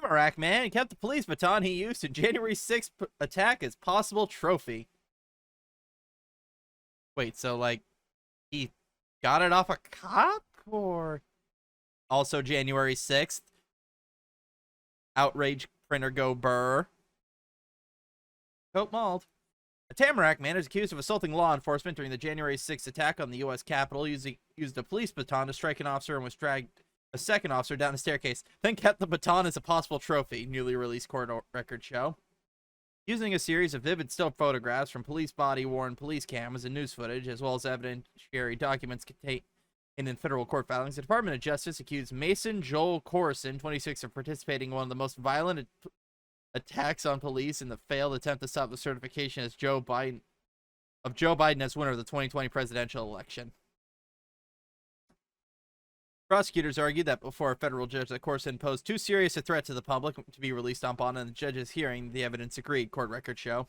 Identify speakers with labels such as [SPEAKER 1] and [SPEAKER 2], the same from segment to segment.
[SPEAKER 1] Tamarack man kept the police baton he used in January 6th attack as possible trophy. Wait, so like he got it off a cop or also January 6th? Outrage printer go burr. Coke mauled. A Tamarack man is accused of assaulting law enforcement during the January 6th attack on the U.S. Capitol, used a police baton to strike an officer and was dragged a second officer down a staircase, then kept the baton as a possible trophy, newly released court records show. Using a series of vivid still photographs from police body-worn police cameras and news footage, as well as evidentiary documents contained in federal court filings, the Department of Justice accused Mason Joel Corson, 26, of participating in one of the most violent attacks on police in the failed attempt to stop the certification as Joe Biden as winner of the 2020 presidential election. Prosecutors argued that before a federal judge that Corson posed too serious a threat to the public to be released on bond, and the judge's hearing the evidence agreed, court records show.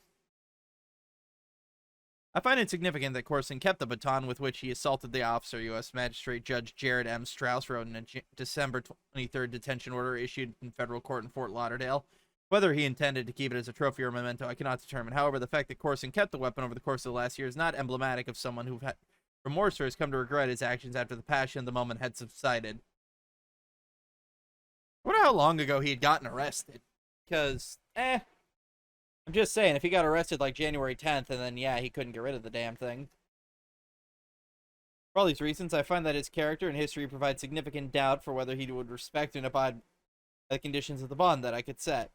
[SPEAKER 1] I find it significant that Corson kept the baton with which he assaulted the officer, U.S. Magistrate Judge Jared M. Strauss wrote in a December 23rd detention order issued in federal court in Fort Lauderdale. Whether he intended to keep it as a trophy or memento, I cannot determine. However, the fact that Corson kept the weapon over the course of the last year is not emblematic of someone who had remorse or has come to regret his actions after the passion of the moment had subsided. I wonder how long ago he had gotten arrested. Because, I'm just saying, if he got arrested like January 10th, and then, yeah, he couldn't get rid of the damn thing. For all these reasons, I find that his character and history provide significant doubt for whether he would respect and abide by the conditions of the bond that I could set.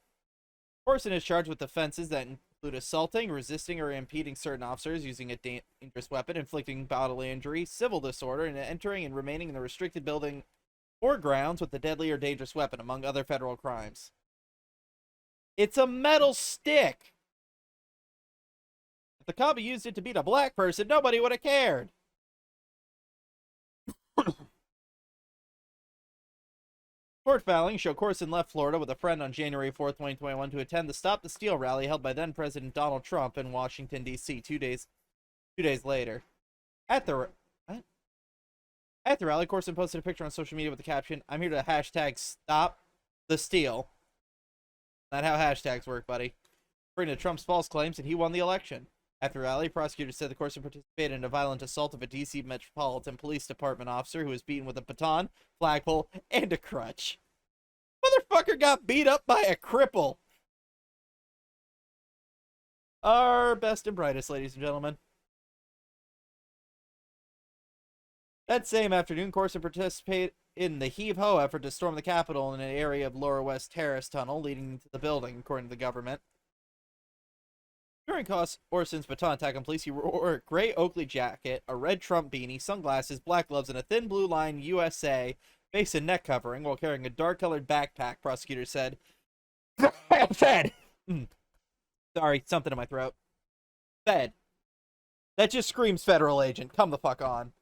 [SPEAKER 1] Corson is charged with offenses that include assaulting, resisting, or impeding certain officers using a dangerous weapon, inflicting bodily injury, civil disorder, and entering and remaining in the restricted building or grounds with a deadly or dangerous weapon, among other federal crimes. It's a metal stick! If the cop used it to beat a black person, nobody would have cared. Court filings show Corson left Florida with a friend on January 4th, 2021 to attend the Stop the Steal rally held by then-President Donald Trump in Washington, D.C. Two days later. At the rally, Corson posted a picture on social media with the caption, "I'm here to hashtag stop the steal." Not how hashtags work, buddy. According to Trump's false claims that he won the election. After the rally, prosecutors said the Corson participated in a violent assault of a D.C. Metropolitan Police Department officer who was beaten with a baton, flagpole, and a crutch. Motherfucker got beat up by a cripple. Our best and brightest, ladies and gentlemen. That same afternoon, Corson participated in the heave-ho effort to storm the Capitol in an area of Lower West Terrace Tunnel leading to the building, according to the government. During Corson's baton attack on police, he wore a gray Oakley jacket, a red Trump beanie, sunglasses, black gloves, and a thin blue line USA face and neck covering while carrying a dark-colored backpack, prosecutors said. Fed! Sorry, something in my throat. Fed. That just screams federal agent. Come the fuck on.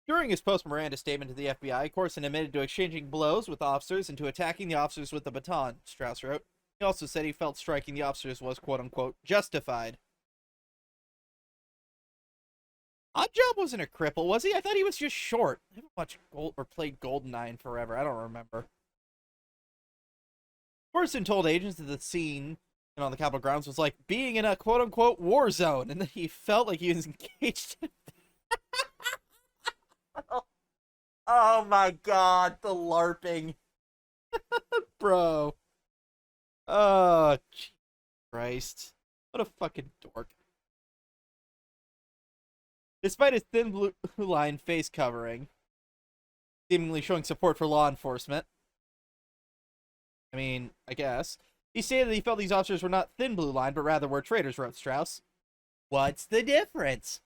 [SPEAKER 1] During his post-Miranda statement to the FBI, Corson admitted to exchanging blows with officers and to attacking the officers with the baton, Strauss wrote. He also said he felt striking the officers was, quote-unquote, justified. Oddjob wasn't a cripple, was he? I thought he was just short. I haven't watched or played GoldenEye in forever. I don't remember. Corson told agents that the scene on the Capitol grounds was like being in a, quote-unquote, war zone, and that he felt like he was engaged in Oh my god, the LARPing. Bro. Oh, Jesus Christ. What a fucking dork. Despite his thin blue line face covering, seemingly showing support for law enforcement, I mean, I guess, he stated that he felt these officers were not thin blue line, but rather were traitors, wrote Strauss. What's the difference?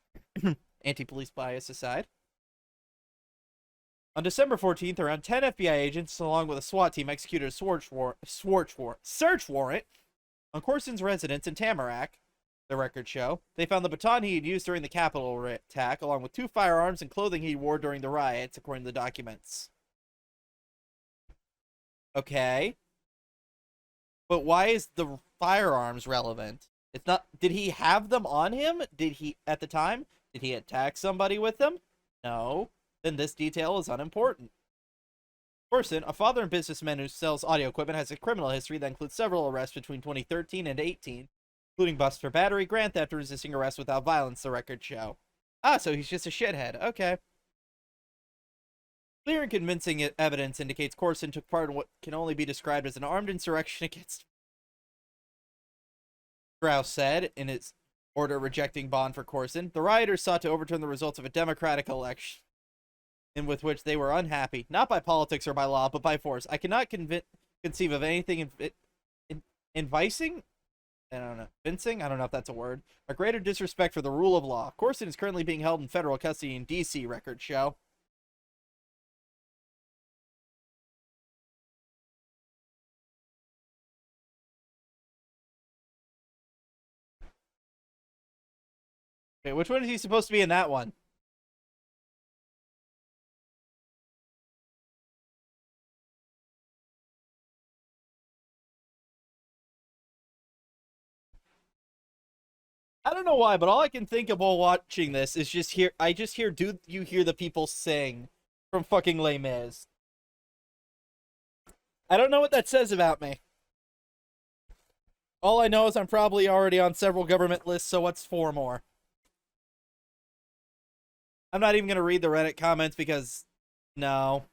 [SPEAKER 1] Anti-police bias aside. On December 14th, around 10 FBI agents, along with a SWAT team, executed a search warrant on Corson's residence in Tamarack, the records show. They found the baton he had used during the Capitol attack, along with 2 firearms and clothing he wore during the riots, according to the documents. Okay. But why is the firearms relevant? It's not... Did he have them on him? Did he, at the time? Did he attack somebody with them? No. Then this detail is unimportant. Corson, a father and businessman who sells audio equipment, has a criminal history that includes several arrests between 2013 and 18, including bust for battery, grand theft, and resisting arrest without violence, the records show. Ah, so he's just a shithead. Okay. Clear and convincing evidence indicates Corson took part in what can only be described as an armed insurrection against. Strauss said in his order rejecting bond for Corson. The rioters sought to overturn the results of a democratic election in with which they were unhappy, not by politics or by law, but by force. I cannot conceive of anything inviting. I don't know. Vincing? I don't know if that's a word. A greater disrespect for the rule of law. Corson is currently being held in federal custody in D.C., records show. Okay, which one is he supposed to be in that one? I don't know why, but all I can think of while watching this is I just hear, do you hear the people sing from fucking Les Mis? I don't know what that says about me. All I know is I'm probably already on several government lists, so what's 4 more? I'm not even going to read the Reddit comments because, no.